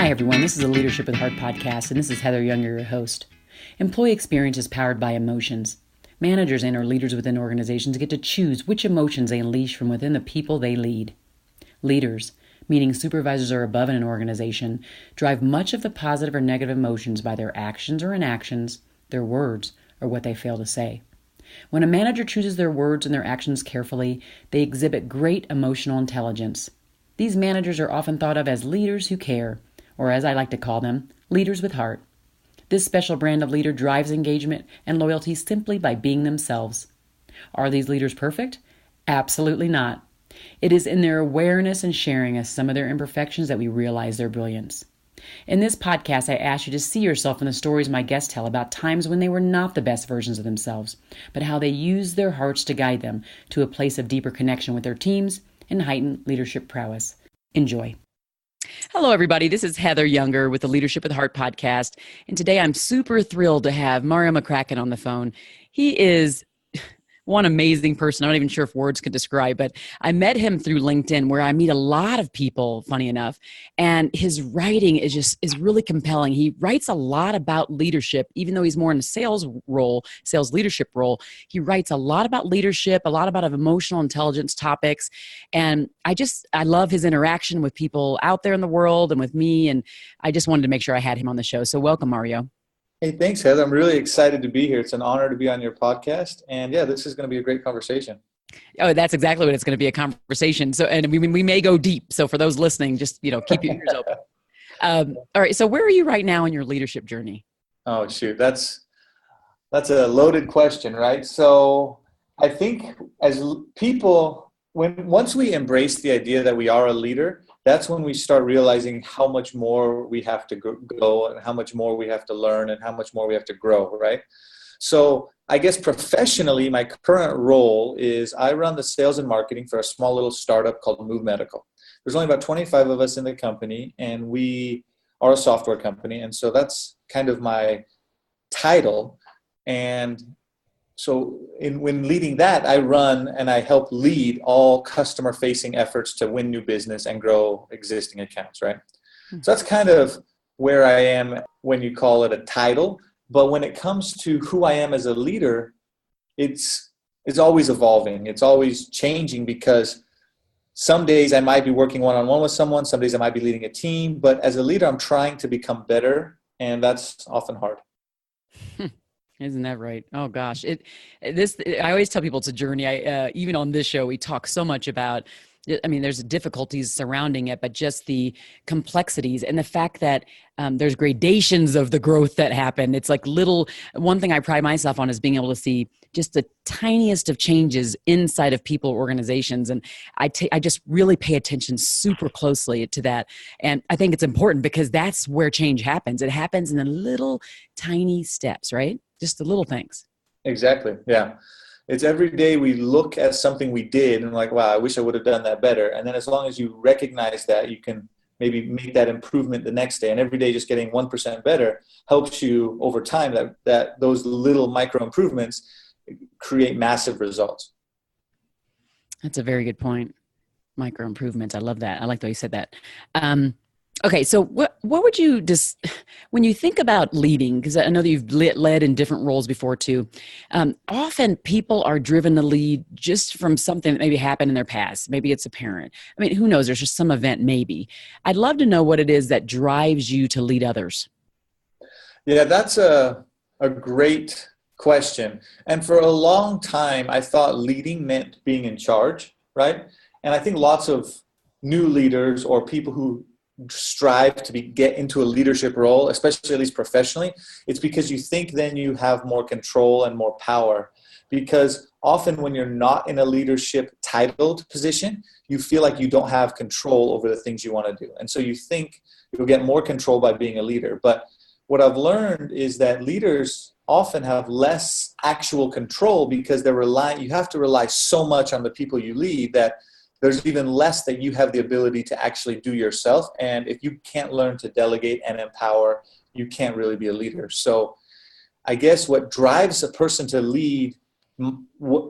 Hi, everyone. This is a Leadership with Heart podcast, and this is Heather Younger, your host. Employee experience is powered by emotions. Managers and or leaders within organizations get to choose which emotions they unleash from within the people they lead. Leaders, meaning supervisors or above in an organization, drive much of the positive or negative emotions by their actions or inactions, their words, or what they fail to say. When a manager chooses their words and their actions carefully, they exhibit great emotional intelligence. These managers are often thought of as leaders who care, or as I like to call them, leaders with heart. This special brand of leader drives engagement and loyalty simply by being themselves. Are these leaders perfect? Absolutely not. It is in their awareness and sharing of some of their imperfections that we realize their brilliance. In this podcast, I ask you to see yourself in the stories my guests tell about times when they were not the best versions of themselves, but how they used their hearts to guide them to a place of deeper connection with their teams and heightened leadership prowess. Enjoy. Hello, everybody. This is Heather Younger with the Leadership with Heart podcast. And today I'm super thrilled to have Mareo McCracken on the phone. He is one amazing person. I'm not even sure if words could describe, but I met him through LinkedIn, where I meet a lot of people, funny enough, and his writing is really compelling. He writes a lot about leadership, even though he's more in a sales leadership role. He writes a lot about leadership, a lot about emotional intelligence topics. And I love his interaction with people out there in the world and with me. And I just wanted to make sure I had him on the show. So welcome, Mareo. Hey, thanks, Heather. I'm really excited to be here. It's an honor to be on your podcast. And yeah, this is going to be a great conversation. Oh, that's exactly what it's going to be, a conversation. So, and we may go deep. So for those listening, just, keep your ears open. All right. So where are you right now in your leadership journey? Oh, shoot. That's a loaded question, right? So I think as people, once we embrace the idea that we are a leader, that's when we start realizing how much more we have to go and how much more we have to learn and how much more we have to grow, right? So I guess professionally, my current role is I run the sales and marketing for a small little startup called Move Medical. There's only about 25 of us in the company, and we are a software company. And so that's kind of my title. And so when leading that, I run and I help lead all customer-facing efforts to win new business and grow existing accounts, right? So that's kind of where I am when you call it a title. But when it comes to who I am as a leader, it's always evolving. It's always changing, because some days I might be working one-on-one with someone. Some days I might be leading a team. But as a leader, I'm trying to become better, and that's often hard. Isn't that right? Oh gosh. I always tell people it's a journey. Even on this show, we talk so much about, there's difficulties surrounding it, but just the complexities and the fact that there's gradations of the growth that happen. It's like one thing I pride myself on is being able to see just the tiniest of changes inside of people, organizations. And I just really pay attention super closely to that. And I think it's important because that's where change happens. It happens in the little tiny steps, right? Just the little things. Exactly. Yeah. It's every day we look at something we did and like, wow, I wish I would have done that better. And then as long as you recognize that, you can maybe make that improvement the next day. And every day just getting 1% better helps you over time, that those little micro improvements create massive results. That's a very good point. Micro improvements. I love that. I like the way you said that. Okay, so what would you when you think about leading, because I know that you've led in different roles before too, often people are driven to lead just from something that maybe happened in their past. Maybe it's a parent. Who knows? There's just some event maybe. I'd love to know what it is that drives you to lead others. Yeah, that's a great question. And for a long time, I thought leading meant being in charge, right? And I think lots of new leaders or people who strive to get into a leadership role, especially at least professionally, it's because you think then you have more control and more power. Because often when you're not in a leadership titled position, you feel like you don't have control over the things you want to do. And so you think you'll get more control by being a leader. But what I've learned is that leaders often have less actual control because you have to rely so much on the people you lead that there's even less that you have the ability to actually do yourself. And if you can't learn to delegate and empower, you can't really be a leader. So I guess what drives a person to lead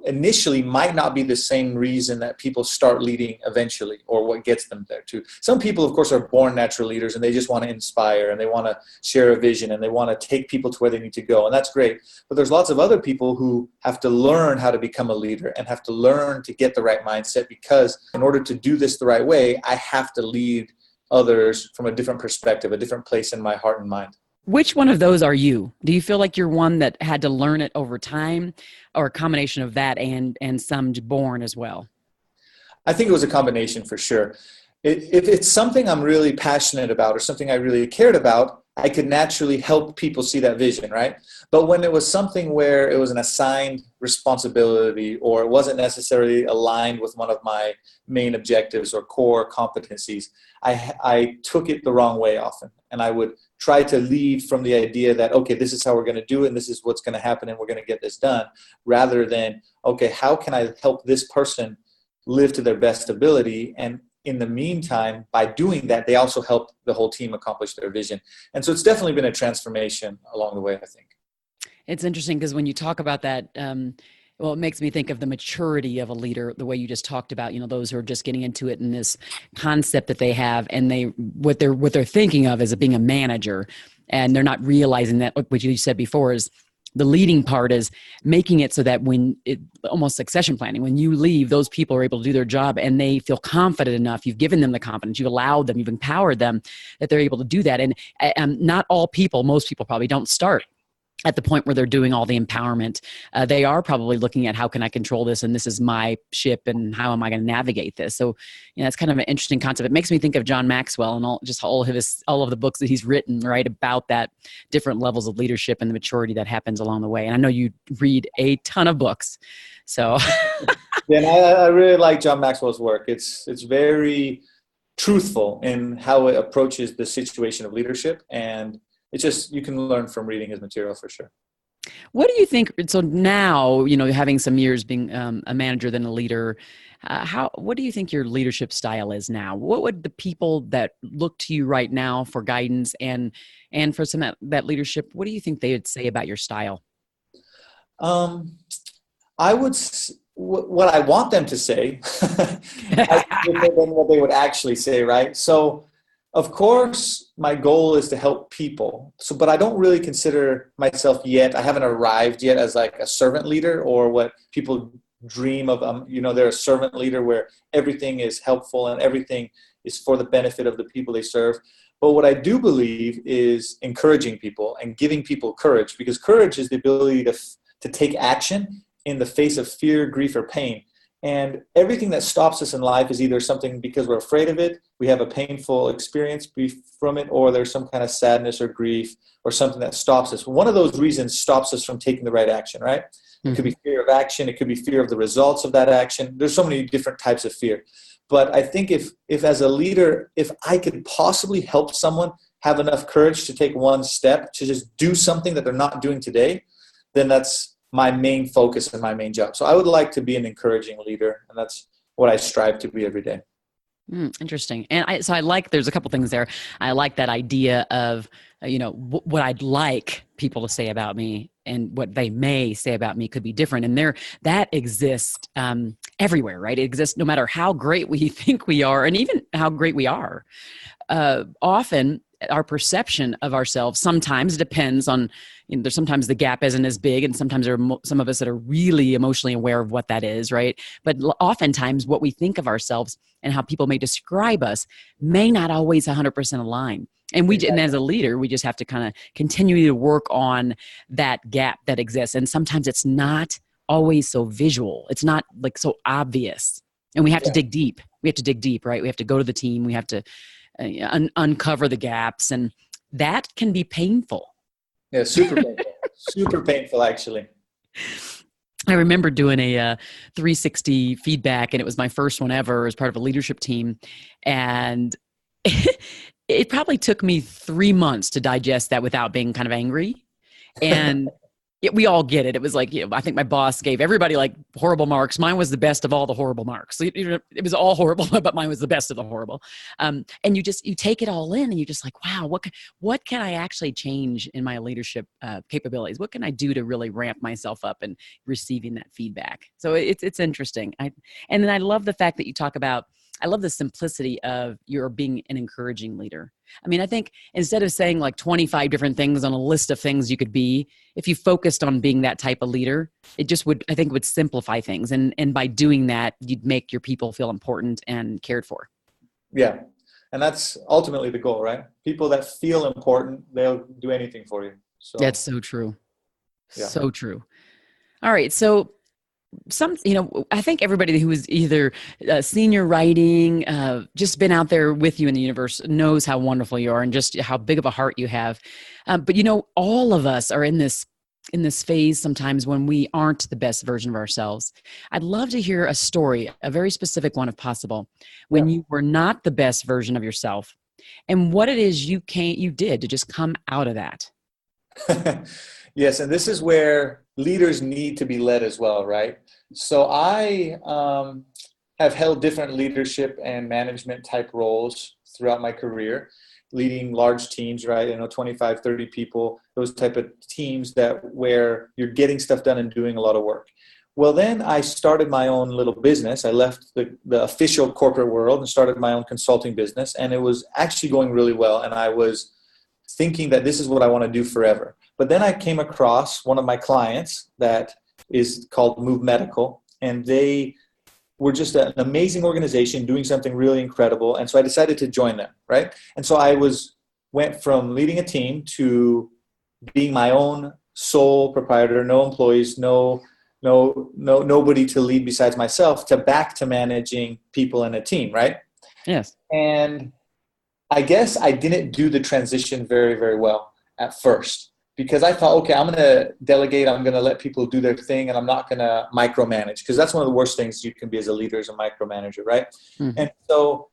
initially might not be the same reason that people start leading eventually, or what gets them there too. Some people, of course, are born natural leaders and they just want to inspire and they want to share a vision and they want to take people to where they need to go. And that's great. But there's lots of other people who have to learn how to become a leader and have to learn to get the right mindset, because in order to do this the right way, I have to lead others from a different perspective, a different place in my heart and mind. Which one of those are you? Do you feel like you're one that had to learn it over time, or a combination of that and some born as well? I think it was a combination for sure. If it's something I'm really passionate about or something I really cared about, I could naturally help people see that vision, right? But when it was something where it was an assigned responsibility or it wasn't necessarily aligned with one of my main objectives or core competencies, I took it the wrong way often. And I would try to lead from the idea that, okay, this is how we're going to do it and this is what's going to happen and we're going to get this done, rather than, okay, how can I help this person live to their best ability? And in the meantime, by doing that, they also help the whole team accomplish their vision. And so it's definitely been a transformation along the way, I think. It's interesting because when you talk about that, well, it makes me think of the maturity of a leader, the way you just talked about, those who are just getting into it, and this concept that they have, and what they're thinking of as being a manager, and they're not realizing that, what you said before, is the leading part is making it so that almost succession planning, when you leave, those people are able to do their job and they feel confident enough. You've given them the confidence, you've allowed them, you've empowered them, that they're able to do that. And not all people, most people probably don't start at the point where they're doing all the empowerment. They are probably looking at, how can I control this? And this is my ship, and how am I going to navigate this? So, it's kind of an interesting concept. It makes me think of John Maxwell and all of the books that he's written, right, about that different levels of leadership and the maturity that happens along the way. And I know you read a ton of books, so. Yeah, and I really like John Maxwell's work. It's very truthful in how it approaches the situation of leadership, and it's just, you can learn from reading his material for sure. What do you think? So now, having some years being a manager, then a leader, what do you think your leadership style is now? What would the people that look to you right now for guidance and for some that leadership, what do you think they would say about your style? I would, what I want them to say, different than what they would actually say, right? So, of course, my goal is to help people. But I don't really consider myself yet, I haven't arrived yet as like a servant leader, or what people dream of. They're a servant leader where everything is helpful and everything is for the benefit of the people they serve. But what I do believe is encouraging people and giving people courage, because courage is the ability to take action in the face of fear, grief, or pain. And everything that stops us in life is either something because we're afraid of it, we have a painful experience from it, or there's some kind of sadness or grief or something that stops us. One of those reasons stops us from taking the right action, right? Mm-hmm. It could be fear of action. It could be fear of the results of that action. There's so many different types of fear. But I think if as a leader, if I could possibly help someone have enough courage to take one step to just do something that they're not doing today, then that's my main focus and my main job. So I would like to be an encouraging leader, and that's what I strive to be every day. Interesting. And I like, there's a couple things there. I like that idea of, what I'd like people to say about me and what they may say about me could be different. And that exists everywhere, right? It exists no matter how great we think we are, and even how great we are. Often our perception of ourselves sometimes depends on, sometimes the gap isn't as big, and sometimes there are some of us that are really emotionally aware of what that is, right? But oftentimes what we think of ourselves and how people may describe us may not always 100% align. And and as a leader, we just have to kind of continue to work on that gap that exists. And sometimes it's not always so visual. It's not like so obvious. And we have to dig deep. We have to dig deep, right? We have to go to the team. We have to uncover the gaps, and that can be painful. Yeah, super painful. Super painful, actually. I remember doing a 360 feedback, and it was my first one ever as part of a leadership team. And it probably took me 3 months to digest that without being kind of angry. And we all get it. It was like, I think my boss gave everybody like horrible marks. Mine was the best of all the horrible marks. It was all horrible, but mine was the best of the horrible. And you take it all in and you're just like, wow, what can I actually change in my leadership capabilities? What can I do to really ramp myself up and receiving that feedback? So it's interesting. And then I love the fact that you talk about, I love the simplicity of your being an encouraging leader. I mean, I think instead of saying like 25 different things on a list of things you could be, if you focused on being that type of leader, it just would, I think, would simplify things. And by doing that, you'd make your people feel important and cared for. Yeah. And that's ultimately the goal, right? People that feel important, they'll do anything for you. So that's so true. Yeah. So true. All right. So I think everybody who is either senior writing, just been out there with you in the universe knows how wonderful you are and just how big of a heart you have. But all of us are in this phase sometimes when we aren't the best version of ourselves. I'd love to hear a story, a very specific one if possible, when you were not the best version of yourself and what it is you did to just come out of that. Yes, and this is where leaders need to be led as well, right? So I have held different leadership and management type roles throughout my career, leading large teams, right? 25, 30 people, those type of teams where you're getting stuff done and doing a lot of work. Well, then I started my own little business. I left the official corporate world and started my own consulting business, and it was actually going really well, and I was thinking that this is what I want to do forever. But then I came across one of my clients that is called Move Medical, and they were just an amazing organization doing something really incredible. And so I decided to join them, right? And so I went from leading a team to being my own sole proprietor, no employees, nobody to lead besides myself, to back to managing people in a team, right? Yes. And I guess I didn't do the transition very, very well at first, because I thought, okay, I'm going to delegate. I'm going to let people do their thing, and I'm not going to micromanage, because that's one of the worst things you can be as a leader, is a micromanager, right? Mm-hmm. And so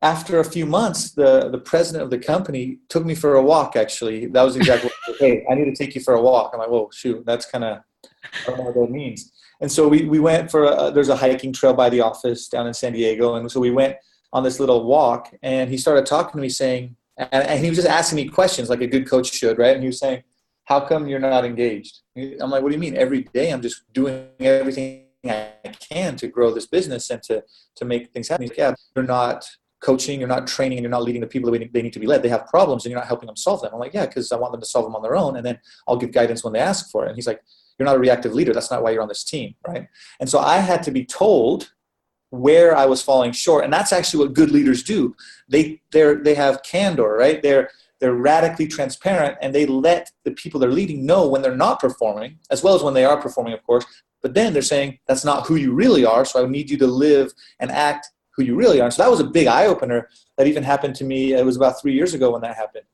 after a few months, the president of the company took me for a walk, actually. That was exactly what he said. Hey, I need to take you for a walk. I'm like, whoa, shoot, that's kind of, I don't know what that means. And so we went there's a hiking trail by the office down in San Diego. And so we went on this little walk, and he started talking to me saying, and he was just asking me questions like a good coach should, right? And he was saying, how come you're not engaged? I'm like, what do you mean? Every day I'm just doing everything I can to grow this business and to make things happen. He's like, yeah, you're not coaching, you're not training, and you're not leading the people that they need to be led. They have problems and you're not helping them solve them. I'm like, yeah, because I want them to solve them on their own, and then I'll give guidance when they ask for it. And he's like, you're not a reactive leader. That's not why you're on this team, right? And so I had to be told where I was falling short. And that's actually what good leaders do. They have candor, right? They're radically transparent, and they let the people they're leading know when they're not performing, as well as when they are performing, of course. But then they're saying, that's not who you really are, so I need you to live and act who you really are. And so that was a big eye-opener that even happened to me. It was about 3 years ago when that happened.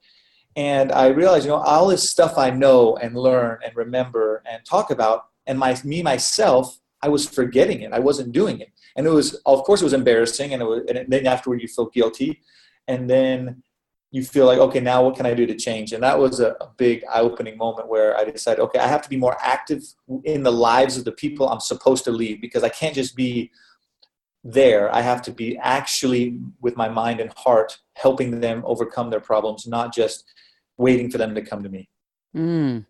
And I realized, all this stuff I know and learn and remember and talk about, and myself, I was forgetting it. I wasn't doing it. And it was, of course, it was embarrassing. And then afterward, you feel guilty. And then you feel like, okay, now what can I do to change? And that was a big eye-opening moment where I decided, okay, I have to be more active in the lives of the people I'm supposed to lead, because I can't just be there. I have to be actually, with my mind and heart, helping them overcome their problems, not just waiting for them to come to me. I'm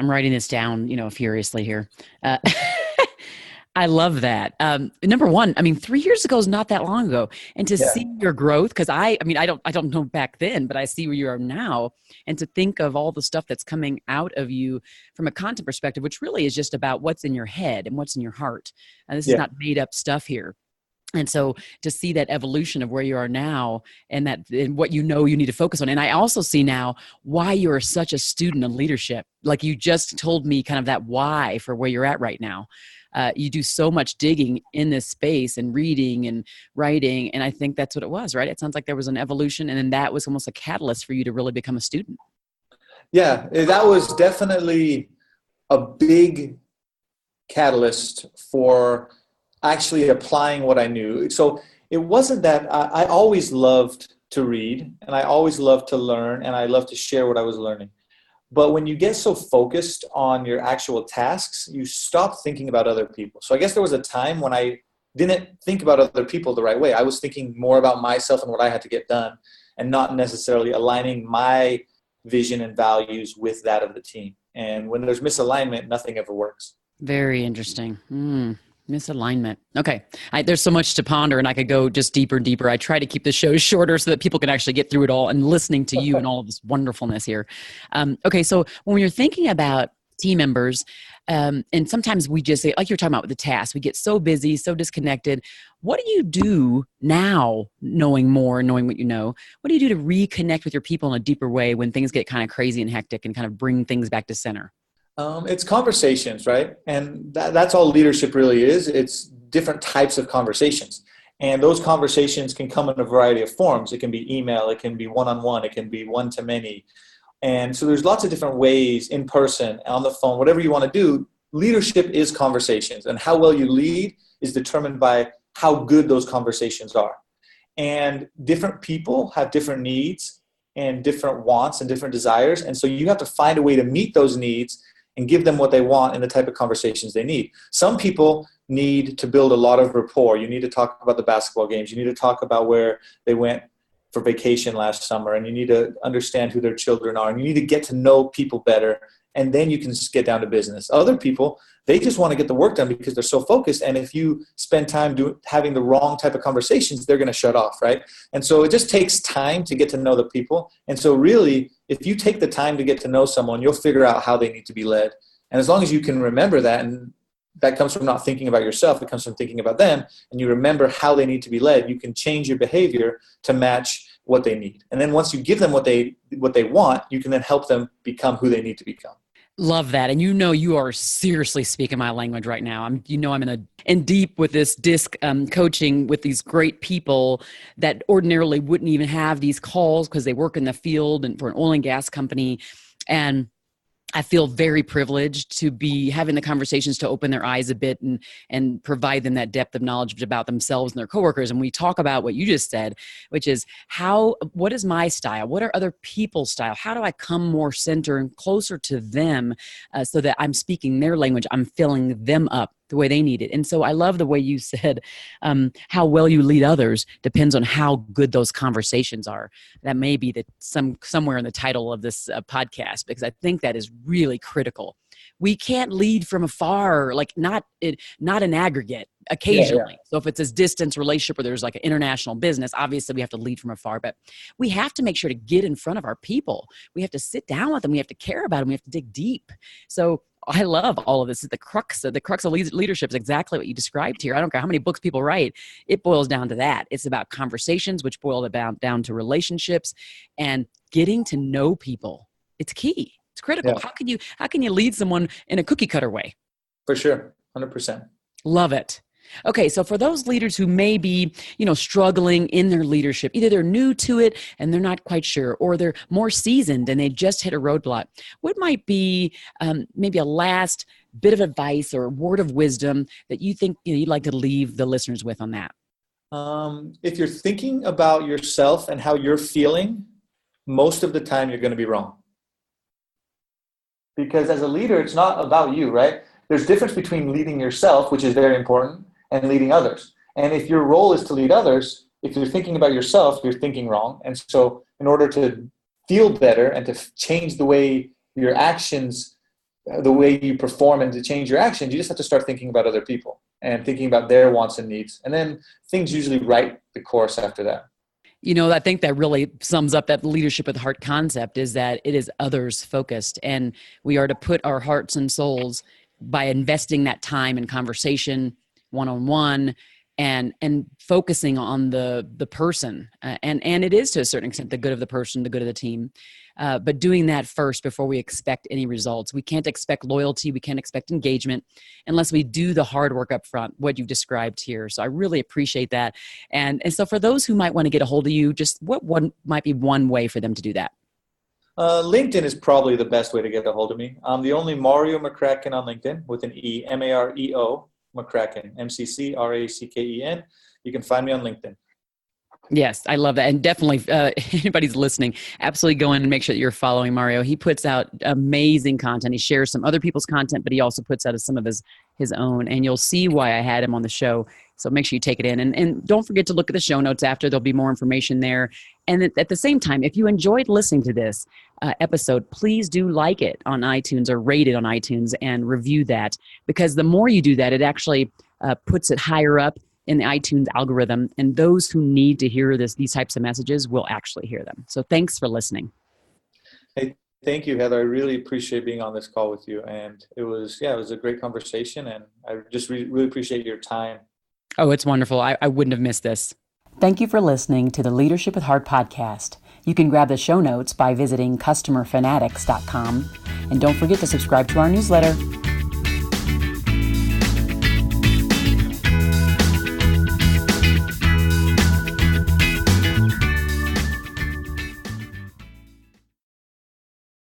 writing this down, furiously here. I love that. Number one, 3 years ago is not that long ago. And to see your growth, because I don't know back then, but I see where you are now. And to think of all the stuff that's coming out of you from a content perspective, which really is just about what's in your head and what's in your heart. And this is not made up stuff here. And so to see that evolution of where you are now and what you need to focus on. And I also see now why you are such a student of leadership. Like you just told me kind of that why for where you're at right now. You do so much digging in this space and reading and writing. And I think that's what it was, right? It sounds like there was an evolution, and then that was almost a catalyst for you to really become a student. Yeah, that was definitely a big catalyst for actually applying what I knew. So it wasn't that I always loved to read, and I always loved to learn, and I loved to share what I was learning. But when you get so focused on your actual tasks, you stop thinking about other people. So I guess there was a time when I didn't think about other people the right way. I was thinking more about myself and what I had to get done, and not necessarily aligning my vision and values with that of the team. And when there's misalignment, nothing ever works. Very interesting. Misalignment. Okay. There's so much to ponder, and I could go just deeper and deeper. I try to keep the show shorter so that people can actually get through it all and listening to you and all of this wonderfulness here. Okay. So when you're thinking about team members, and sometimes we just say, like you're talking about with the task, we get so busy, so disconnected. What do you do now, knowing more, knowing what you know? What do you do to reconnect with your people in a deeper way when things get kind of crazy and hectic, and kind of bring things back to center? It's conversations, right? And that's all leadership really is. It's different types of conversations. And those conversations can come in a variety of forms. It can be email, it can be one-on-one, it can be one-to-many. And so there's lots of different ways, in person, on the phone, whatever you want to do. Leadership is conversations, and how well you lead is determined by how good those conversations are. And different people have different needs and different wants and different desires. And so you have to find a way to meet those needs and give them what they want and the type of conversations they need. Some people need to build a lot of rapport. You need to talk about the basketball games. You need to talk about where they went for vacation last summer, and you need to understand who their children are, and you need to get to know people better, and then you can just get down to business. Other people, they just want to get the work done because they're so focused, and if you spend time having the wrong type of conversations, they're going to shut off, right? And so it just takes time to get to know the people. And so really, if you take the time to get to know someone, you'll figure out how they need to be led. And as long as you can remember that, and that comes from not thinking about yourself, it comes from thinking about them, and you remember how they need to be led, you can change your behavior to match what they need. And then once you give them what they want, you can then help them become who they need to become. Love that. And you are seriously speaking my language right now. I'm in deep with this disc coaching with these great people that ordinarily wouldn't even have these calls because they work in the field and for an oil and gas company. And I feel very privileged to be having the conversations to open their eyes a bit and provide them that depth of knowledge about themselves and their coworkers. And we talk about what you just said, which is what is my style? What are other people's style? How do I come more center and closer to them so that I'm speaking their language? I'm filling them up the way they need it. And so I love the way you said how well you lead others depends on how good those conversations are. That may be somewhere in the title of this podcast, because I think that is really critical. We can't lead from afar, like not in aggregate, occasionally. Yeah. So if it's a distance relationship where there's like an international business, obviously we have to lead from afar, but we have to make sure to get in front of our people. We have to sit down with them. We have to care about them. We have to dig deep. So I love all of this. The crux of leadership is exactly what you described here. I don't care how many books people write. It boils down to that. It's about conversations, which boil down to relationships and getting to know people. It's key. It's critical. Yeah. How can you lead someone in a cookie cutter way? For sure. 100%. Love it. Okay, so for those leaders who may be, struggling in their leadership, either they're new to it and they're not quite sure, or they're more seasoned and they just hit a roadblock, what might be maybe a last bit of advice or word of wisdom that you think you'd like to leave the listeners with on that? If you're thinking about yourself and how you're feeling, most of the time you're going to be wrong. Because as a leader, it's not about you, right? There's a difference between leading yourself, which is very important, and leading others. And if your role is to lead others, if you're thinking about yourself, you're thinking wrong. And so in order to feel better and to change the way your actions, the way you perform and to change your actions, you just have to start thinking about other people and thinking about their wants and needs. And then things usually right the course after that. I think that really sums up that leadership with heart concept, is that it is others focused, and we are to put our hearts and souls by investing that time in conversation, one-on-one, and focusing on the person. And it is to a certain extent the good of the person, the good of the team. But doing that first before we expect any results. We can't expect loyalty. We can't expect engagement unless we do the hard work up front, what you've described here. So I really appreciate that. And so for those who might want to get a hold of you, just what might be one way for them to do that? LinkedIn is probably the best way to get a hold of me. I'm the only Mareo McCracken on LinkedIn with an E, Mareo McCracken, McCracken. You can find me on LinkedIn. Yes, I love that. And definitely, anybody's listening, absolutely go in and make sure that you're following Mareo. He puts out amazing content. He shares some other people's content, but he also puts out some of his own. And you'll see why I had him on the show. So make sure you take it in. And don't forget to look at the show notes after. There'll be more information there. And at the same time, if you enjoyed listening to this episode, please do like it on iTunes or rate it on iTunes and review that. Because the more you do that, it actually puts it higher up in the iTunes algorithm, and those who need to hear these types of messages will actually hear them. So thanks for listening. Hey, thank you, Heather. I really appreciate being on this call with you. And it was a great conversation, and I just really appreciate your time. Oh, it's wonderful. I wouldn't have missed this. Thank you for listening to the Leadership with Heart podcast. You can grab the show notes by visiting customerfanatics.com. And don't forget to subscribe to our newsletter.